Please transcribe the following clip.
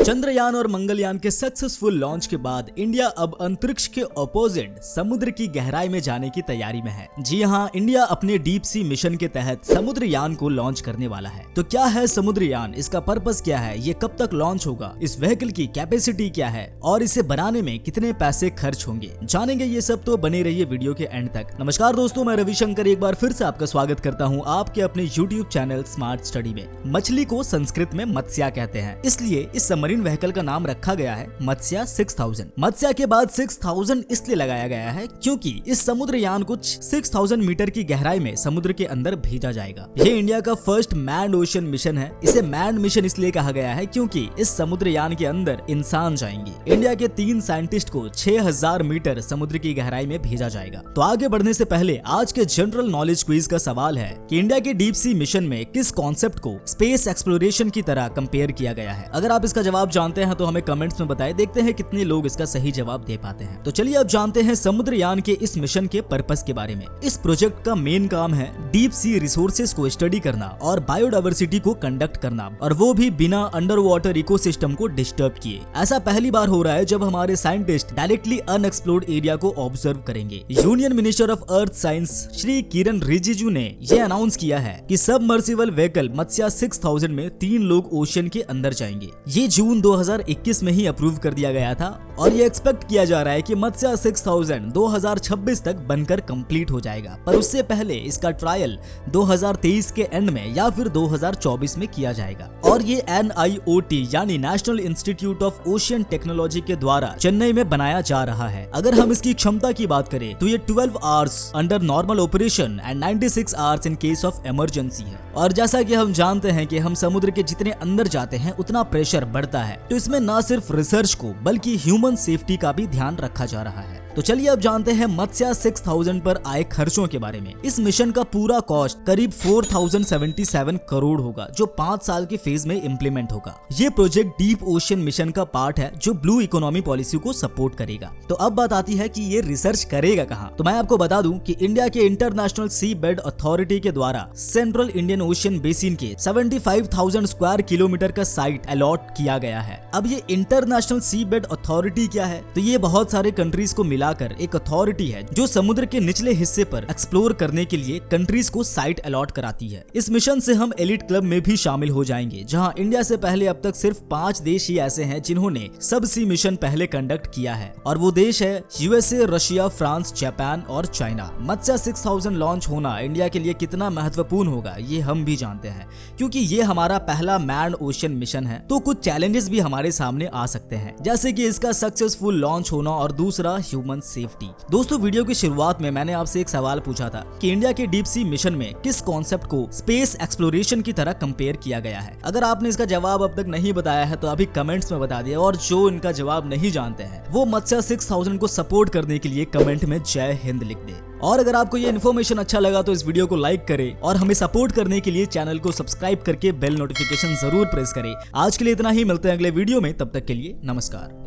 चंद्रयान और मंगलयान के successful launch के बाद इंडिया अब अंतरिक्ष के ऑपोजिट समुद्र की गहराई में जाने की तैयारी में है। जी हाँ, इंडिया अपने डीप सी मिशन के तहत समुद्रयान को लॉन्च करने वाला है। तो क्या है समुद्रयान, इसका पर्पस क्या है, ये कब तक लॉन्च होगा, इस व्हीकल की कैपेसिटी क्या है और इसे बनाने में कितने पैसे खर्च होंगे, जानेंगे ये सब। तो बने रहिए वीडियो के एंड तक। नमस्कार दोस्तों, मैं रविशंकर एक बार फिर से आपका स्वागत करता हूँ आपके अपने यूट्यूब चैनल स्मार्ट स्टडी में। मछली को संस्कृत में मत्स्या कहते हैं, इसलिए इस सबमरीन व्हीकल का नाम रखा गया है मत्स्या 6000। मत्स्या के बाद 6000 इसलिए लगाया गया है क्योंकि इस समुद्रयान को 6000 मीटर की गहराई में समुद्र के अंदर भेजा जाएगा। ये इंडिया का फर्स्ट मैन्ड ओशन मिशन है। इसे मैन्ड मिशन इसलिए कहा गया है क्योंकि इस समुद्रयान के अंदर इंसान जाएंगे। इंडिया के 3 साइंटिस्ट को 6000 मीटर समुद्र की गहराई में भेजा जाएगा। तो आगे बढ़ने से पहले आज के जनरल नॉलेज क्विज का सवाल है कि इंडिया के डीप सी मिशन में किस कॉन्सेप्ट को स्पेस एक्सप्लोरेशन की तरह कंपेयर किया गया है। अगर आप इसका जवाब जानते हैं तो हमें कमेंट्स में बताएं, देखते हैं कितने लोग इसका सही जवाब दे पाते हैं। तो चलिए अब जानते हैं समुद्रयान के इस मिशन के पर्पस के बारे में। इस प्रोजेक्ट का मेन काम है डीप सी रिसोर्सेज को स्टडी करना और बायोडायवर्सिटी को कंडक्ट करना, और वो भी बिना अंडर वाटर इकोसिस्टम को डिस्टर्ब किए। ऐसा पहली बार हो रहा है जब हमारे साइंटिस्ट डायरेक्टली अनएक्सप्लोर्ड एरिया को ऑब्जर्व करेंगे। Union minister of earth science Shri Kiran Rijiju ने यह अनाउंस किया है कि सबमर्सिबल व्हीकल मत्स्या 6000 में 3 लोग ओशन के अंदर जाएंगे। ये जून 2021 में ही अप्रूव कर दिया गया था और ये एक्सपेक्ट किया जा रहा है कि मत्स्या 6000 2026 तक बनकर कंप्लीट हो जाएगा, पर उससे पहले इसका ट्रायल 2023 के एंड में या फिर 2024 में किया जाएगा। और ये NIOT यानी national institute of ocean technology के द्वारा चेन्नई में बनाया जा रहा है। अगर हम इसकी क्षमता की बात करें तो ये 12 hours under normal operation and 96 hours in case of emergency है। और जैसा कि हम जानते हैं कि हम समुद्र के जितने अंदर जाते हैं उतना प्रेशर बढ़ता है, तो इसमें न सिर्फ रिसर्च को बल्कि ह्यूमन सेफ्टी का भी ध्यान रखा जा रहा है। तो चलिए अब जानते हैं मत्स्या 6000 पर आए खर्चों के बारे में। इस मिशन का पूरा कॉस्ट करीब 4077 करोड़ होगा, जो 5 साल के फेज में इम्प्लीमेंट होगा। ये प्रोजेक्ट डीप ओशन मिशन का पार्ट है जो ब्लू इकोनॉमी पॉलिसी को सपोर्ट करेगा। तो अब बात आती है कि ये रिसर्च करेगा कहाँ। तो मैं आपको बता दूं कि इंडिया के इंटरनेशनल सी बेड अथॉरिटी के द्वारा सेंट्रल इंडियन ओशन बेसिन के 75,000 स्क्वायर किलोमीटर का साइट अलॉट किया गया है। अब ये इंटरनेशनल सी बेड अथॉरिटी क्या है, तो ये बहुत सारे कंट्रीज को मिलाकर एक अथॉरिटी है जो समुद्र के निचले हिस्से पर एक्सप्लोर करने के लिए कंट्रीज को साइट अलॉट कराती है। इस मिशन से हम एलिट क्लब में भी शामिल हो जाएंगे, जहां इंडिया से पहले अब तक सिर्फ 5 देश ही ऐसे हैं जिन्होंने सब सी मिशन पहले कंडक्ट किया है, और वो देश है USA, रशिया, फ्रांस, जापान और चाइना। मत्स्या 6000 लॉन्च होना इंडिया के लिए कितना महत्वपूर्ण होगा ये हम भी जानते हैं, क्योंकि ये हमारा पहला मैन्ड ओशन मिशन है। तो कुछ चैलेंजेस भी हमारे सामने आ सकते हैं, जैसे कि इसका सक्सेसफुल लॉन्च होना और दूसरा ह्यूमन सेफ्टी। दोस्तों, वीडियो की शुरुआत में मैंने आपसे एक सवाल पूछा था कि इंडिया के डीप सी मिशन में किस कॉन्सेप्ट को स्पेस एक्सप्लोरेशन की तरह कंपेयर किया गया है। अगर आपने इसका जवाब अब तक नहीं बताया है तो अभी कमेंट्स में बता दिया, और जो इनका जवाब नहीं जानते हैं वो मत्स्या 6000 को सपोर्ट करने के लिए कमेंट में जय हिंद लिख दे। और अगर आपको ये इन्फॉर्मेशन अच्छा लगा तो इस वीडियो को लाइक करें और हमें सपोर्ट करने के लिए चैनल को सब्सक्राइब करके बेल नोटिफिकेशन जरूर प्रेस करें। आज के लिए इतना ही, मिलते हैं अगले वीडियो में, तब तक के लिए नमस्कार।